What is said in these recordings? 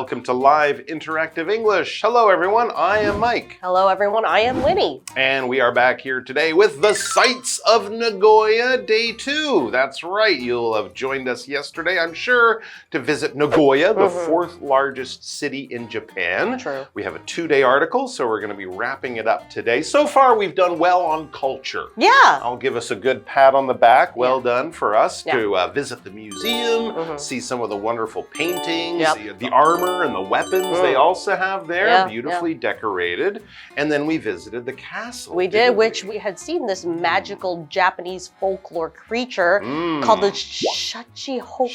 welcome to Live Interactive English. Hello everyone, I am Mike. Hello everyone, I am Winnie. And we are back here today with the Sights of Nagoya Day 2. That's right, you'll have joined us yesterday, I'm sure, to visit Nagoya, the fourth largest city in Japan. True. We have a 2-day article, so we're going to be wrapping it up today. So far, we've done well on culture. Yeah. I'll give us a good pat on the back. Well done for us to visit the museum, see some of the wonderful paintings, the armor and the weapons they also have there, beautifully decorated. And then we visited the castle. We did, which we had seen this magical Japanese folklore creature called the Shachihoko.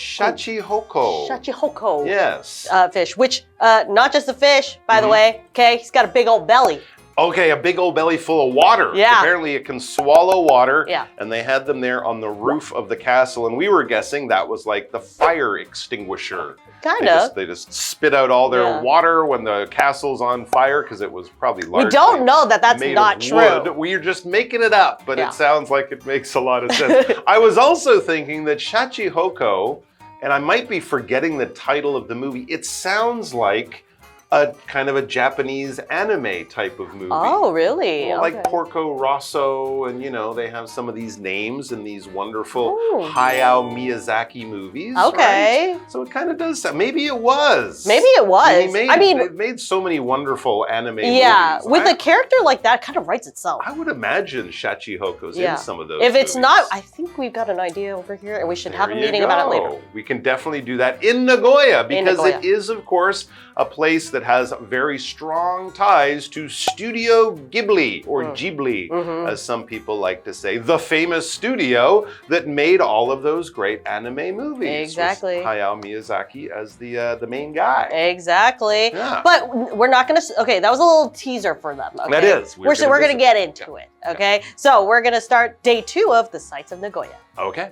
Shachihoko. Yes. Fish, which, not just a fish, by the way, okay? He's got a big old belly. Okay, a big old belly full of water. Yeah. Apparently it can swallow water. Yeah. And they had them there on the roof of the castle. And we were guessing that was like the fire extinguisher. Kind of. They just spit out all their water when the castle's on fire because it was probably largely We don't know that that's not true. We're just making it up, but it sounds like it makes a lot of sense. I was also thinking that Shachihoko, and I might be forgetting the title of the movie, it sounds like a kind of a Japanese anime type of movie. Oh, really? Well, like Porco Rosso, and you know, they have some of these names in these wonderful Hayao Miyazaki movies. Okay. Right? So it kind of does sound, maybe it was. Maybe it was. They've made so many wonderful anime movies. Yeah, with a character like that, it kind of writes itself. I would imagine Shachihoko's in some of those If it's movies. not, I think we've got an idea over here, and we should have a meeting about it later. We can definitely do that in Nagoya, because it is, of course, a place that has very strong ties to Studio Ghibli, or Ghibli, as some people like to say, the famous studio that made all of those great anime movies. Exactly. With Hayao Miyazaki as the main guy. Exactly. Yeah. But we're not going to, okay, that was a little teaser for them. Okay? That is. We're going to get into it, okay? So we're going to start day 2 of the Sights of Nagoya. Okay.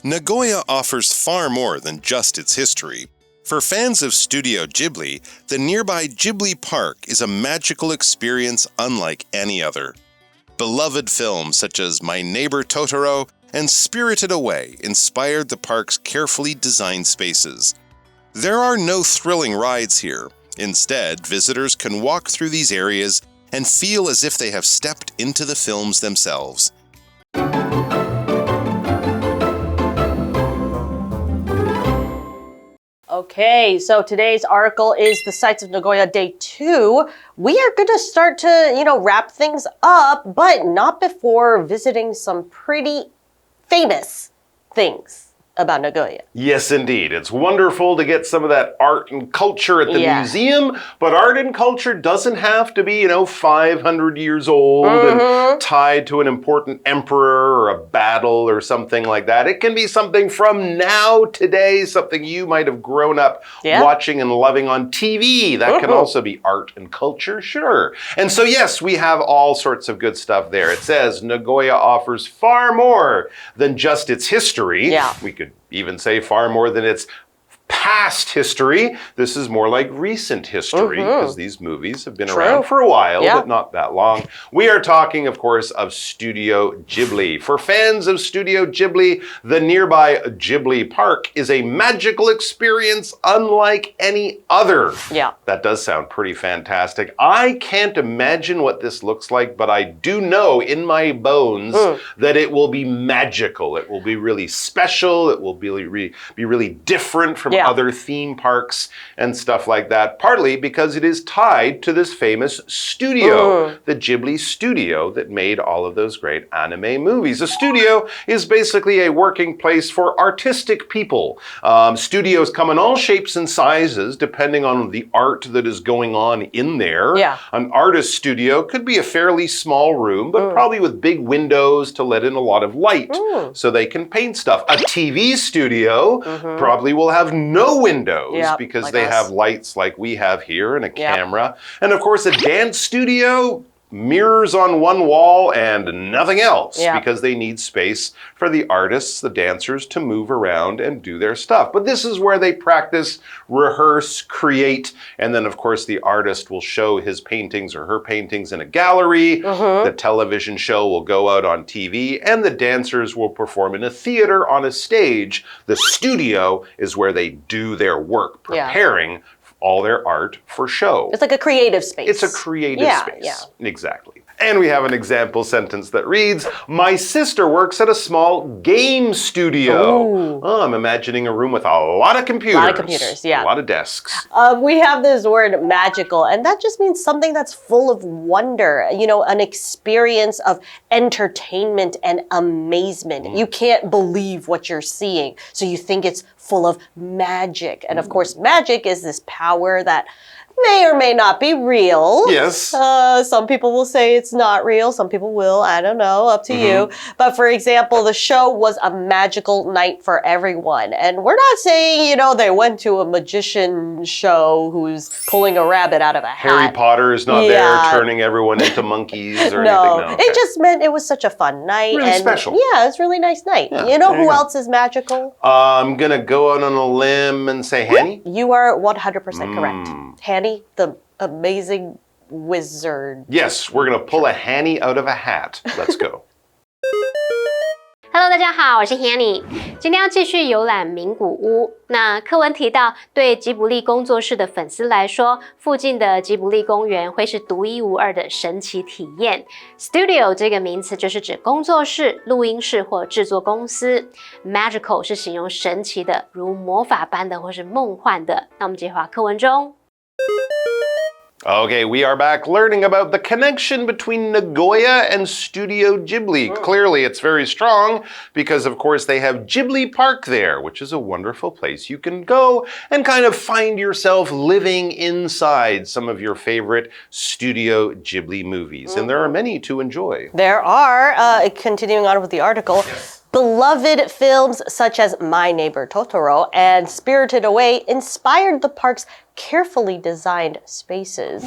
Nagoya offers far more than just its history. For fans of Studio Ghibli, the nearby Ghibli Park is a magical experience unlike any other. Beloved films such as My Neighbor Totoro and Spirited Away inspired the park's carefully designed spaces. There are no thrilling rides here. Instead, visitors can walk through these areas and feel as if they have stepped into the films themselves. Okay, so today's article is the Sights of Nagoya Day 2. We are going to start to, wrap things up, but not before visiting some pretty famous things about Nagoya. Yes, indeed. It's wonderful to get some of that art and culture at the museum, but art and culture doesn't have to be, 500 years old and tied to an important emperor or a battle or something like that. It can be something from now, today, something you might have grown up watching and loving on TV. That can also be art and culture, sure. And so, yes, we have all sorts of good stuff there. It says Nagoya offers far more than just its history. Yeah. We could even say far more than its past history. This is more like recent history because these movies have been around for a while, but not that long. We are talking, of course, of Studio Ghibli. For fans of Studio Ghibli, the nearby Ghibli Park is a magical experience unlike any other. Yeah. That does sound pretty fantastic. I can't imagine what this looks like, but I do know in my bones that it will be magical. It will be really special. It will be really different from other theme parks and stuff like that, partly because it is tied to this famous studio, the Ghibli studio that made all of those great anime movies. A studio is basically a working place for artistic people. Studios come in all shapes and sizes depending on the art that is going on in there. Yeah. An artist studio could be a fairly small room, but probably with big windows to let in a lot of light so they can paint stuff. A TV studio probably will have no windows because like they us. have lights like we have here and a camera. And of course, a dance studio, mirrors on one wall and nothing else Yeah. because they need space for the artists, the dancers to move around and do their stuff. But this is where they practice, rehearse, create, and then of course the artist will show his paintings or her paintings in a gallery. The television show will go out on TV and the dancers will perform in a theater on a stage. The studio is where they do their work, preparing all their art for show. It's like a creative space. It's a creative space. Yeah. Exactly. And we have an example sentence that reads, my sister works at a small game studio. Oh, I'm imagining a room with a lot of computers. A lot of computers, yeah. A lot of desks. We have this word magical, and that just means something that's full of wonder, you know, an experience of entertainment and amazement. You can't believe what you're seeing, so you think it's full of magic. And of course, magic is this power that may or may not be real. Yes. Some people will say it's not real. Some people will. I don't know. Up to you. But for example, the show was a magical night for everyone. And we're not saying, you know, they went to a magician show who's pulling a rabbit out of a hat. Harry Potter is not there turning everyone into monkeys or anything. No, okay. It just meant it was such a fun night. Really special. Yeah, it's a really nice night. Yeah, you know who else is magical? I'm going to go out on a limb and say Hanny. You are 100% correct. Hanny, the amazing wizard. Yes, we're going to pull a Hanny out of a hat. Let's go. Hello， 大家好，我是 Hanny。今天要继续游览名古屋。那课文提到，对吉卜力工作室的粉丝来说，附近的吉卜力公园会是独一无二的神奇体验。Studio 这个名词就是指工作室、录音室或制作公司。Magical 是形容神奇的，如魔法般的或是梦幻的。那我们接回课文中。Okay, we are back learning about the connection between Nagoya and Studio Ghibli. Clearly, it's very strong because, of course, they have Ghibli Park there, which is a wonderful place you can go and kind of find yourself living inside some of your favorite Studio Ghibli movies. And there are many to enjoy. There are, continuing on with the article, beloved films such as My Neighbor Totoro and Spirited Away inspired the park's carefully designed spaces.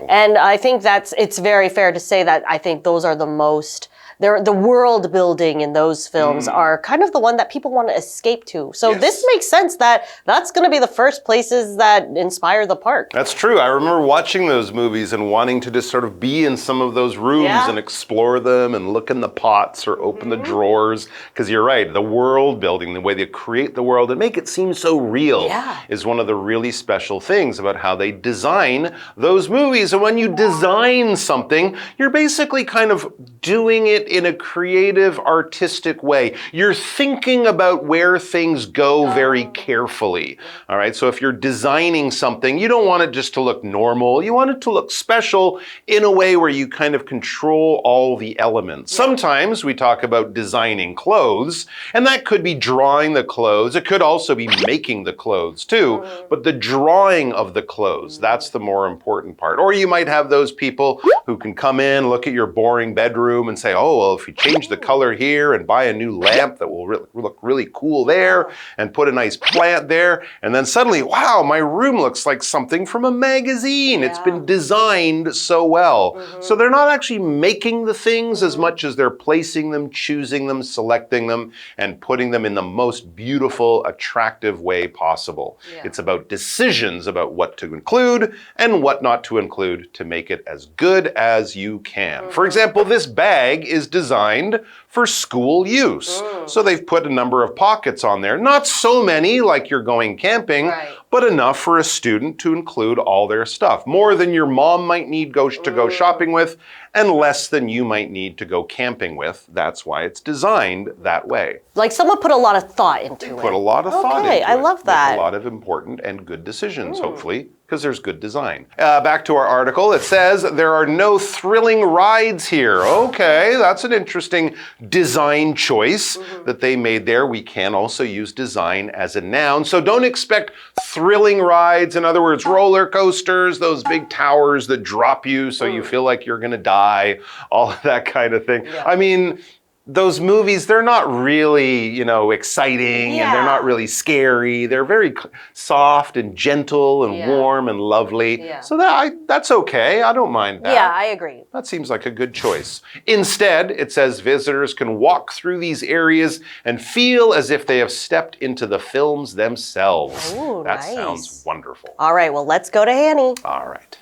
And I think it's very fair to say that I think those are the most, the world building in those films are kind of the one that people want to escape to. So this makes sense that that's going to be the first places that inspire the park. That's true. I remember watching those movies and wanting to just sort of be in some of those rooms and explore them and look in the pots or open the drawers. Because you're right, the world building, the way they create the world and make it seem so real is one of the really special things about how they design those movies. And when you design something, you're basically kind of doing it in a creative, artistic way. You're thinking about where things go very carefully. All right, so if you're designing something, you don't want it just to look normal. You want it to look special in a way where you kind of control all the elements. Sometimes we talk about designing clothes, and that could be drawing the clothes. It could also be making the clothes too, but the drawing of the clothes, that's the more important part. Or you might have those people who can come in, look at your boring bedroom and say, oh, well, if you change the color here and buy a new lamp that will look really cool there and put a nice plant there, and then suddenly, wow, my room looks like something from a magazine. It's been designed so well. So they're not actually making the things as much as they're placing them, choosing them, selecting them, and putting them in the most beautiful, attractive way possible. It's about decisions about what to include and what not to include to make it as good as you can. For example, this bag is designed for school use. So they've put a number of pockets on there. Not so many like you're going camping, but enough for a student to include all their stuff. More than your mom might need to go shopping with, and less than you might need to go camping with. That's why it's designed that way. Like someone put a lot of thought into it. Put a lot of thought into it. I love that. Make a lot of important and good decisions, hopefully, because there's good design. Back to our article, it says there are no thrilling rides here. Okay, that's an interesting design choice that they made there. We can also use design as a noun. So don't expect thrilling rides. In other words, roller coasters, those big towers that drop you so you feel like you're going to die, all of that kind of thing. I mean, those movies, they're not really, exciting and they're not really scary. They're very soft and gentle and warm and lovely. Yeah. So that's okay. I don't mind that. Yeah, I agree. That seems like a good choice. Instead, it says visitors can walk through these areas and feel as if they have stepped into the films themselves. Ooh, that nice. sounds wonderful. All right, well, let's go to Annie. All right.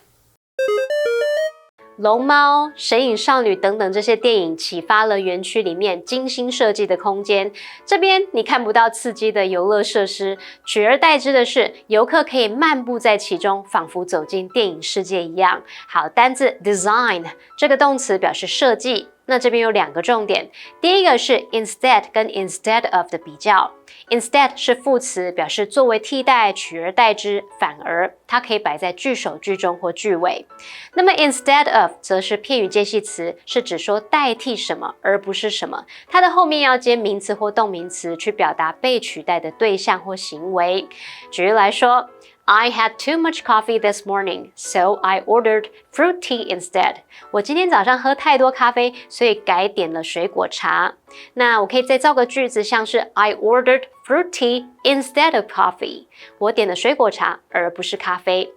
龙猫、神隐少女等等这些电影启发了园区里面精心设计的空间。这边你看不到刺激的游乐设施，取而代之的是游客可以漫步在其中，仿佛走进电影世界一样。好，单字 design 这个动词表示设计。那这边有2个重点，第一个是 instead 跟 instead of 的比较。instead 是副词，表示作为替代、取而代之、反而，它可以摆在句首、句中或句尾。那么 instead of 则是片语介系词，是指说代替什么，而不是什么。它的后面要接名词或动名词，去表达被取代的对象或行为。举例来说， I had too much coffee this morning, so I ordered fruit tea instead. 我今天早上喝太多咖啡，所以改点了水果茶。那我可以再造个句子，像是 I ordered fruit tea instead of coffee. 我点了水果茶，而不是咖啡。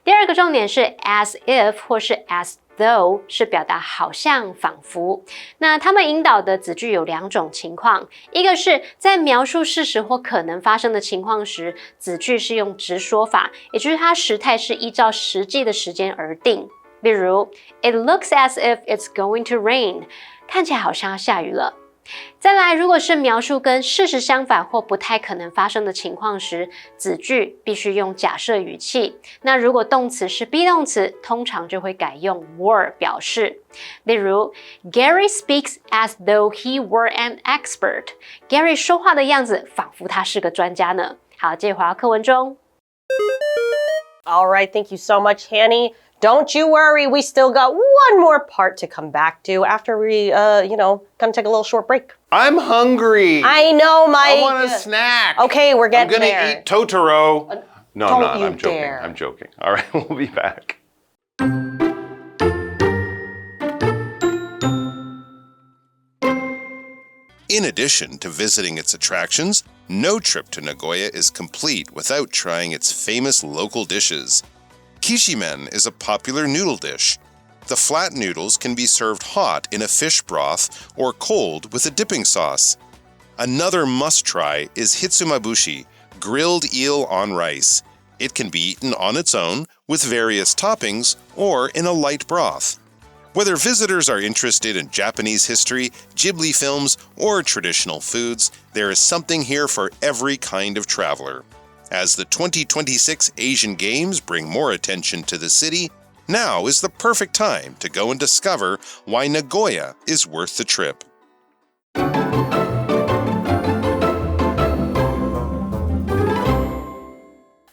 第2个重点是 as if 或是 as though 是表达好像、仿佛。那他们引导的子句有2种情况，一个是在描述事实或可能发生的情况时，子句是用直说法，也就是它时态是依照实际的时间而定。例如 It looks as if it's going to rain. 看起来好像要下雨了。再来，如果是描述跟事实相反或不太可能发生的情况时，子句必须用假设语气。那如果动词是 be 动词，通常就会改用 were 表示。例如 Gary speaks as though he were an expert. Gary 说话的样子仿佛他是个专家呢。好，接着回到课文中。All right, thank you so much, Hanny. Don't you worry, we still got one more part to come back to after we, gonna take a little short break. I'm hungry. I know, Mike. I want a snack. Okay, we're getting I'm there. gonna eat Totoro. No, don't I'm not. you I'm joking. dare. I'm joking. All right, we'll be back. In addition to visiting its attractions, no trip to Nagoya is complete without trying its famous local dishes. Kishimen is a popular noodle dish. The flat noodles can be served hot in a fish broth or cold with a dipping sauce. Another must-try is hitsumabushi, grilled eel on rice. It can be eaten on its own, with various toppings, or in a light broth. Whether visitors are interested in Japanese history, Ghibli films, or traditional foods, there is something here for every kind of traveler. As the 2026 Asian Games bring more attention to the city, now is the perfect time to go and discover why Nagoya is worth the trip.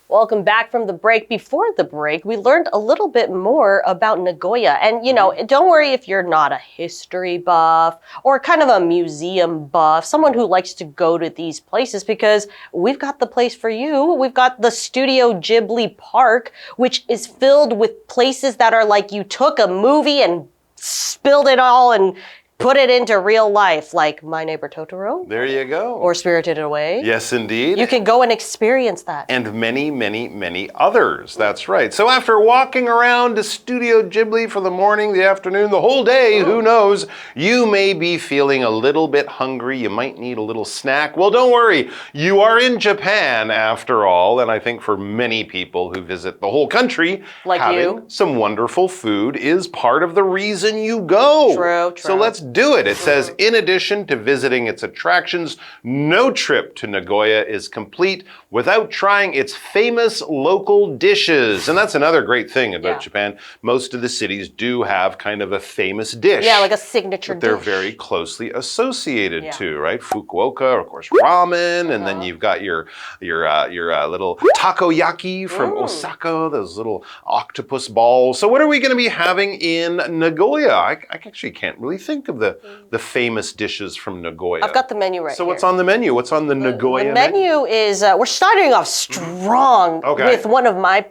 Welcome back from the break. Before the break, we learned a little bit more about Nagoya. And, don't worry if you're not a history buff or kind of a museum buff, someone who likes to go to these places, because we've got the place for you. We've got the Studio Ghibli Park, which is filled with places that are like you took a movie and spilled it all and put it into real life, like My Neighbor Totoro. There you go. Or Spirited Away. Yes, indeed. You can go and experience that. And many, many, many others. That's right. So after walking around to Studio Ghibli for the morning, the afternoon, the whole day, who knows, you may be feeling a little bit hungry. You might need a little snack. Well, don't worry. You are in Japan after all. And I think for many people who visit the whole country, like having some wonderful food is part of the reason you go. True. So let's do it. It says, in addition to visiting its attractions, no trip to Nagoya is complete without trying its famous local dishes. And that's another great thing about Japan. Most of the cities do have kind of a famous dish. Yeah, like a signature that they're dish. very closely associated to, right? Fukuoka, of course, ramen, and then you've got your little takoyaki from Osaka, those little octopus balls. So what are we going to be having in Nagoya? I actually can't really think of the famous dishes from Nagoya. I've got the menu right So here. what's on the menu? What's on the Nagoya The menu is, we're starting off strong with one of my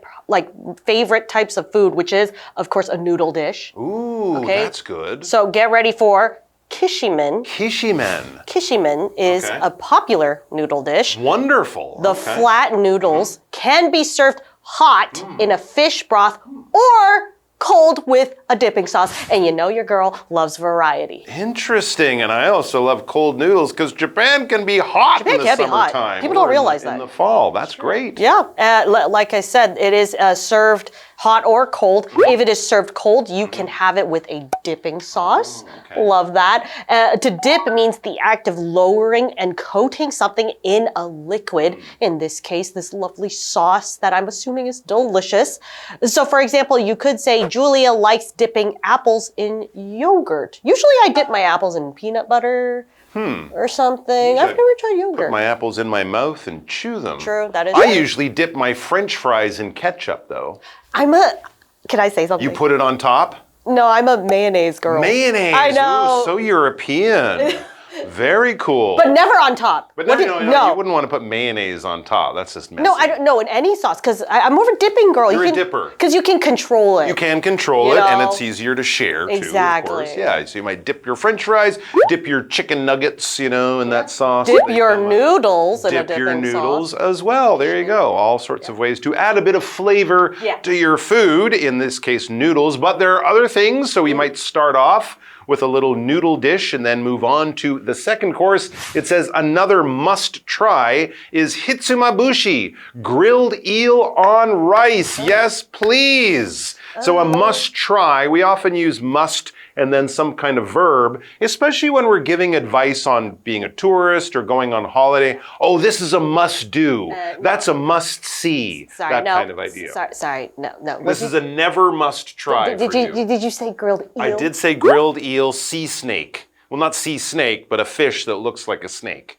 favorite types of food, which is, of course, a noodle dish. Ooh, that's good. So get ready for Kishimen. Kishimen is Okay. a popular noodle dish. Wonderful. The Okay. flat noodles can be served hot in a fish broth or cold with a dipping sauce. And you know your girl loves variety. Interesting, and I also love cold noodles because Japan can be hot Japan in the can be hot. summertime. People don't or realize in that. the fall. That's great. Yeah, like I said, it is served hot or cold. If it is served cold, you can have it with a dipping sauce. Okay. Love that. To dip means the act of lowering and coating something in a liquid. In this case, this lovely sauce that I'm assuming is delicious. So for example, you could say, Julia likes dipping apples in yogurt. Usually I dip my apples in peanut butter or something. I've never tried yogurt. Put my apples in my mouth and chew them. True, that is I true. usually dip my French fries in ketchup, though. Can I say something? You put it on top? No, I'm a mayonnaise girl. Mayonnaise. I know. Ooh, so European. Very cool. But never on top. But What no, do- you wouldn't want to put mayonnaise on top. That's just messy. No, I don't know in any sauce because I'm more of a dipping girl. You're a dipper. Because you can control it. You can control You it, and know? it's easier to share too. Exactly. Of course. Yeah, so you might dip your French fries, dip your chicken nuggets, in that sauce. Dip They your come up. noodles in a Dip dipping your noodles sauce. as well. There you go. All sorts of ways to add a bit of flavor Yeah. to your food, in this case, noodles. But there are other things, so we might start off with a little noodle dish and then move on to the second course. It says another must try is hitsumabushi, grilled eel on rice. Yes, please. So a must try, we often use must and then some kind of verb, especially when we're giving advice on being a tourist or going on holiday. Oh, this is a must do. That's a must see. Sorry, that no. kind of idea. Sorry, no. This is a never must try for you. Did you say grilled eel? I did say grilled eel, sea snake. Well, not sea snake, but a fish that looks like a snake.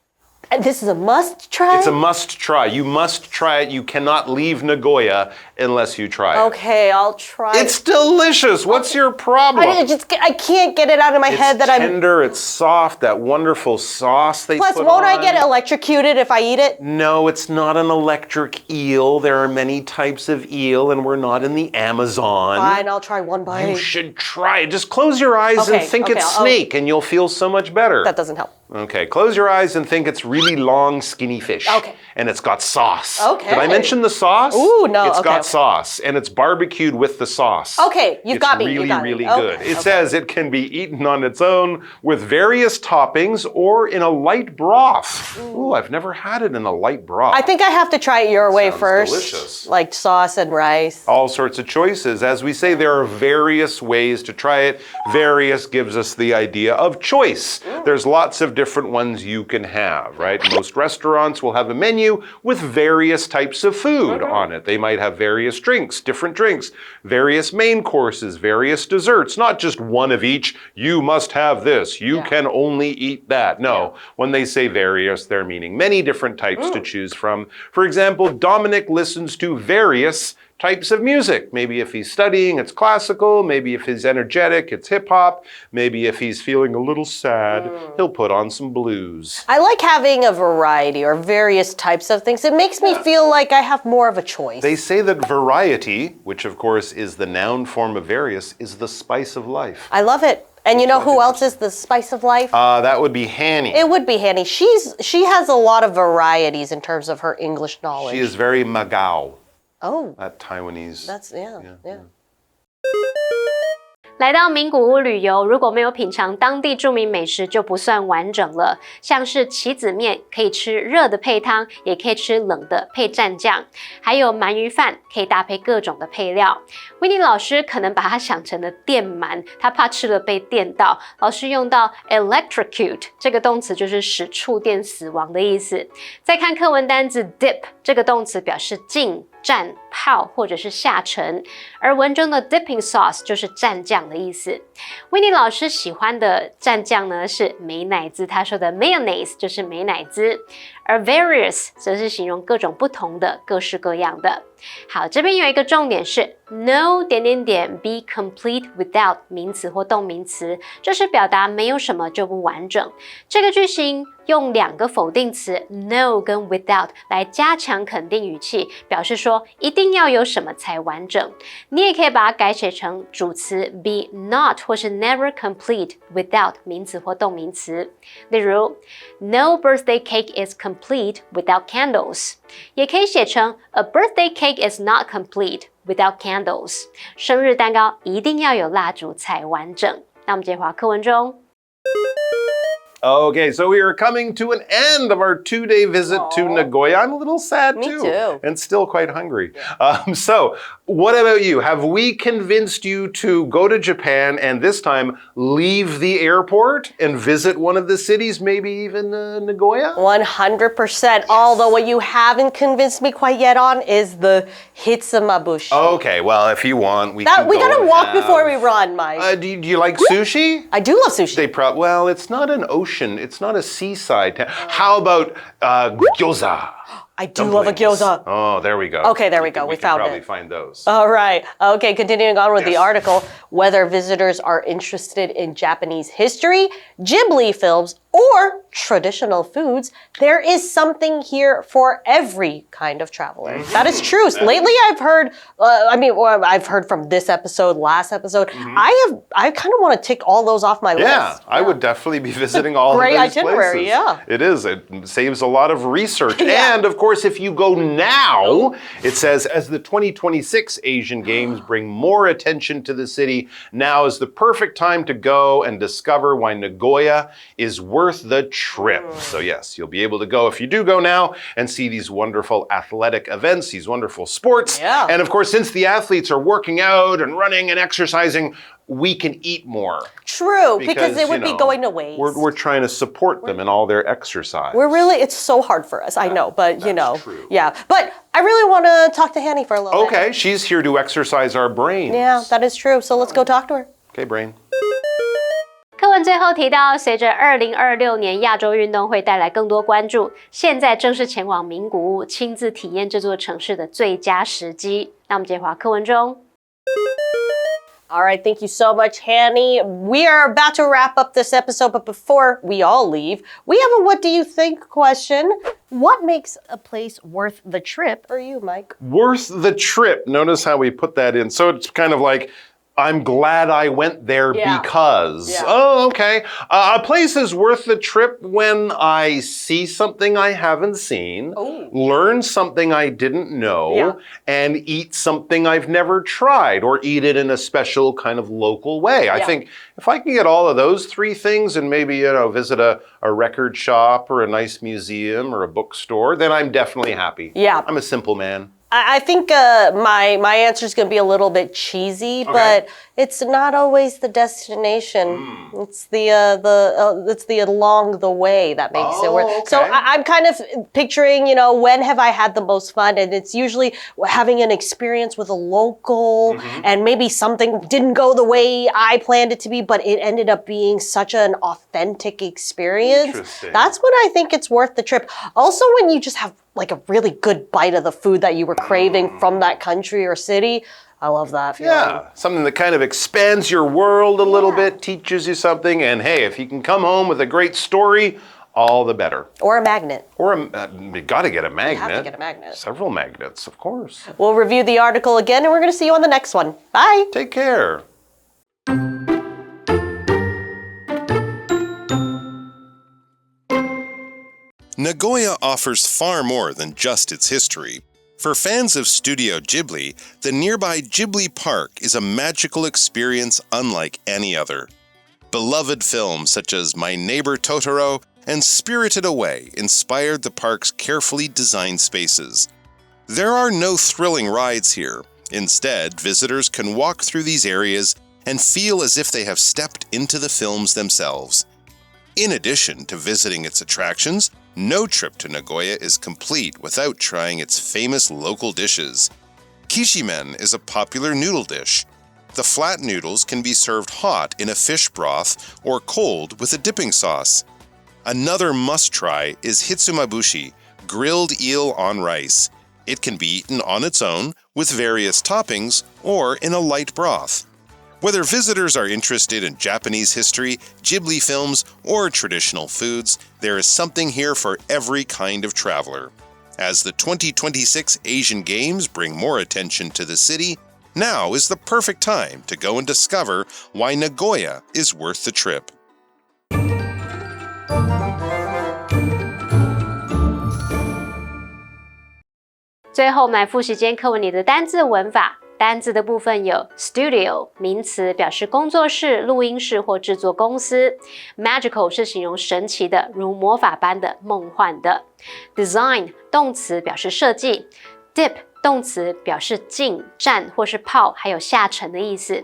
And this is a must try? It's a must try. You must try it. You cannot leave Nagoya unless you try it. Okay, I'll try. It's delicious. What's your problem? I can't get it out of my head that It's tender, it's soft, that wonderful sauce they Plus, put won't I on. get electrocuted if I eat it? No, it's not an electric eel. There are many types of eel, and we're not in the Amazon. Fine, I'll try one bite. You should try it. Just close your eyes and Okay, think okay, it's I'll- snake, and you'll feel so much better. That doesn't help. Okay, close your eyes and think it's really long, skinny fish. Okay. And it's got sauce. Okay. Did I mention the sauce? Ooh, no, It's okay, got okay. sauce, and it's barbecued with the sauce. Okay, you've got me, you It's got me. really, Okay, good. It okay. says it can be eaten on its own with various toppings or in a light broth. Ooh, I've never had it in a light broth. I think I have to try it your way Sounds first. delicious. Like sauce and rice. All sorts of choices. As we say, there are various ways to try it. Various gives us the idea of choice. There's lots of different ones you can have, right? Most restaurants will have a menu with various types of food on it. They might have various drinks, different drinks, various main courses, various desserts, not just one of each. You must have this. You can only eat that. No, when they say various, they're meaning many different types to choose from. For example, Dominic listens to various types of music. Maybe if he's studying, it's classical. Maybe if he's energetic, it's hip hop. Maybe if he's feeling a little sad, he'll put on some blues. I like having a variety or various types of things. It makes me feel like I have more of a choice. They say that variety, which of course is the noun form of various, is the spice of life. I love it. And you know who else is the spice of life? That would be Hanny. It would be Hanny. She has a lot of varieties in terms of her English knowledge. She is very Magao, Oh, that Taiwanese. that's yeah. 来到名古屋旅游，如果没有品尝当地著名美食，就不算完整了。像是棋子面，可以吃热的配汤，也可以吃冷的配蘸酱；还有鳗鱼饭，可以搭配各种的配料。Winnie 老师可能把它想成了电鳗，他怕吃了被电到。老师用到 electrocute 这个动词，就是使触电死亡的意思。再看课文单字 dip 这个动词，表示浸、蘸、泡或者是下沉，而文中的 dipping sauce 就是蘸酱的意思。Winnie 老师喜欢的蘸酱呢是美乃滋，他说的 mayonnaise 就是美乃滋，而 various 则是形容各种不同的、各式各样的。好，这边有一个重点是 no be complete without 名词或动名词，这是表达没有什么就不完整。这个句型用2个否定词 no 跟 without 来加强肯定语气，表示说一定要有什么才完整。你也可以把它改写成主词 be not 或是 never complete without 名词或动名词。例如 no birthday cake is complete without candles， 也可以写成 a birthday cake is not complete without candles， 生日蛋糕一定要有蜡烛才完整。那我们接回课文中。Okay, so we are coming to an end of our 2-day visit to Nagoya. I'm a little sad Me too, too. and still quite hungry. So, what about you? Have we convinced you to go to Japan and this time leave the airport and visit one of the cities, maybe even Nagoya? 100%. Although what you haven't convinced me quite yet on is the hitsumabushi. Okay, well, if you want, we can We go gotta and walk have- before we run, Mike. Do you like sushi? I do love sushi. Well, it's not an ocean. It's not a seaside town. How about gyoza? I do love a gyoza. Oh, there we go. Okay, there we go. We can found probably it. find those. All right. Okay, continuing on with the Yes. article. Whether visitors are interested in Japanese history, Ghibli films, or traditional foods, there is something here for every kind of traveler. That is true. Lately, I've heard, I've heard from this episode, last episode. I kind of want to tick all those off my Yeah, list. I would definitely be visiting all Great of these itinerary, places. yeah. It is. It saves a lot of research. Yeah. And of course, if you go now, it says, as the 2026 Asian Games bring more attention to the city, now is the perfect time to go and discover why Nagoya is worth the trip. So yes, you'll be able to go, if you do go now, and see these wonderful athletic events, these wonderful sports. Yeah. And of course, since the athletes are working out and running and exercising, we can eat more. True, because it would you be know, going to waste. We're trying to support them in all their exercise. It's so hard for us, I know, but you know. true. Yeah, but I really want to talk to Hanny for a little bit. Okay, she's here to exercise our brains. Yeah, that is true. So let's go talk to her. Okay, brain. 课文最后提到，随着2026年亚洲运动会带来更多关注，现在正是前往名古屋亲自体验这座城市的最佳时机。那我们接回课文中。All right, thank you so much, Hanny. We are about to wrap up this episode, but before we all leave, we have a what do you think question. What makes a place worth the trip for you, Mike? Worth the trip. Notice how we put that in. So it's kind of like, I'm glad I went there because. Yeah. Oh, okay. A place is worth the trip when I see something I haven't seen, learn something I didn't know, and eat something I've never tried, or eat it in a special kind of local way. I think if I can get all of those 3 things and maybe, visit a record shop or a nice museum or a bookstore, then I'm definitely happy. Yeah. I'm a simple man. I think my answer is going to be a little bit cheesy, but it's not always the destination. It's the along the way that makes it worth. Okay. So I'm kind of picturing, when have I had the most fun? And it's usually having an experience with a local, and maybe something didn't go the way I planned it to be, but it ended up being such an authentic experience. Interesting. That's when I think it's worth the trip. Also, when you just have like a really good bite of the food that you were craving from that country or city. I love that feeling. Yeah, something that kind of expands your world a little bit, teaches you something, and hey, if you can come home with a great story, all the better. Or a magnet. Or you gotta get a magnet. You have to get a magnet. Several magnets, of course. We'll review the article again, and we're going to see you on the next one. Bye. Take care. Nagoya offers far more than just its history. For fans of Studio Ghibli, the nearby Ghibli Park is a magical experience unlike any other. Beloved films such as My Neighbor Totoro and Spirited Away inspired the park's carefully designed spaces. There are no thrilling rides here. Instead, visitors can walk through these areas and feel as if they have stepped into the films themselves. In addition to visiting its attractions, no trip to Nagoya is complete without trying its famous local dishes. Kishimen is a popular noodle dish. The flat noodles can be served hot in a fish broth or cold with a dipping sauce. Another must-try is hitsumabushi, grilled eel on rice. It can be eaten on its own, with various toppings, or in a light broth. Whether visitors are interested in Japanese history, Ghibli films, or traditional foods, there is something here for every kind of traveler. As the 2026 Asian Games bring more attention to the city, now is the perfect time to go and discover why Nagoya is worth the trip. 最后，我们来复习今天课文里的单字文法。单字的部分有 studio 名词，表示工作室、录音室或制作公司。magical 是形容神奇的，如魔法般的、梦幻的。design 动词，表示设计。dip 动词，表示浸、蘸或是泡，还有下沉的意思。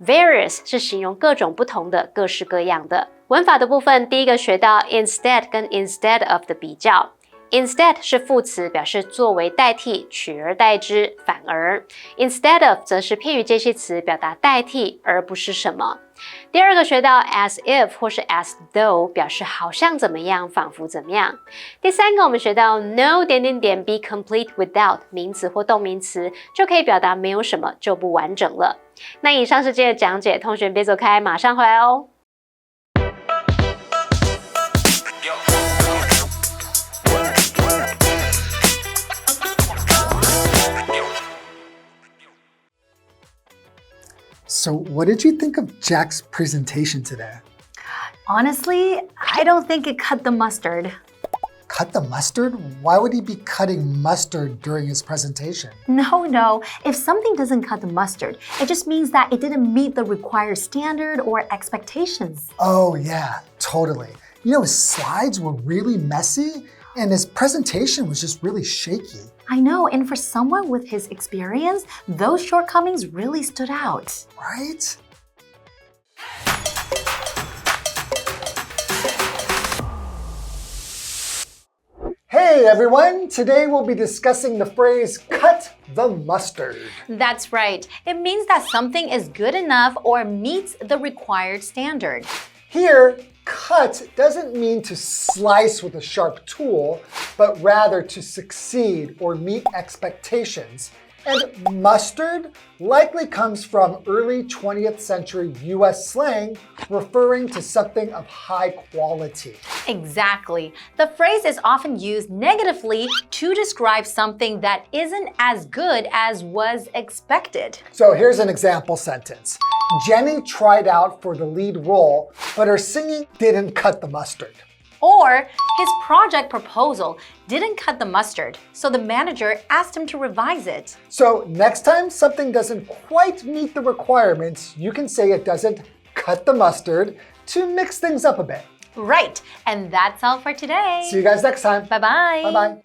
various 是形容各种不同的、各式各样的。文法的部分，第一个学到 instead 跟 instead of 的比较。Instead 是副词，表示作为代替、取而代之、反而。Instead of 则是片语介系词，表达代替而不是什么。第二个学到 as if 或是 as though 表示好像怎么样，仿佛怎么样。第三个我们学到 no be complete without 名词或动名词，就可以表达没有什么就不完整了。那以上是今天的讲解，同学别走开，马上回来哦。So, what did you think of Jack's presentation today? Honestly, I don't think it cut the mustard. Cut the mustard? Why would he be cutting mustard during his presentation? No. If something doesn't cut the mustard, it just means that it didn't meet the required standard or expectations. Oh, yeah, totally. You know, his slides were really messy, and his presentation was just really shaky. I know, and for someone with his experience, those shortcomings really stood out. Right? Hey everyone! Today we'll be discussing the phrase cut the mustard. That's right. It means that something is good enough or meets the required standard. Here, cut doesn't mean to slice with a sharp tool, but rather to succeed or meet expectations. And mustard likely comes from early 20th century US slang referring to something of high quality. Exactly. The phrase is often used negatively to describe something that isn't as good as was expected. So here's an example sentence. Jenny tried out for the lead role, but her singing didn't cut the mustard. Or his project proposal didn't cut the mustard, so the manager asked him to revise it. So next time something doesn't quite meet the requirements, you can say it doesn't cut the mustard to mix things up a bit. Right, and that's all for today. See you guys next time. Bye-bye. Bye-bye.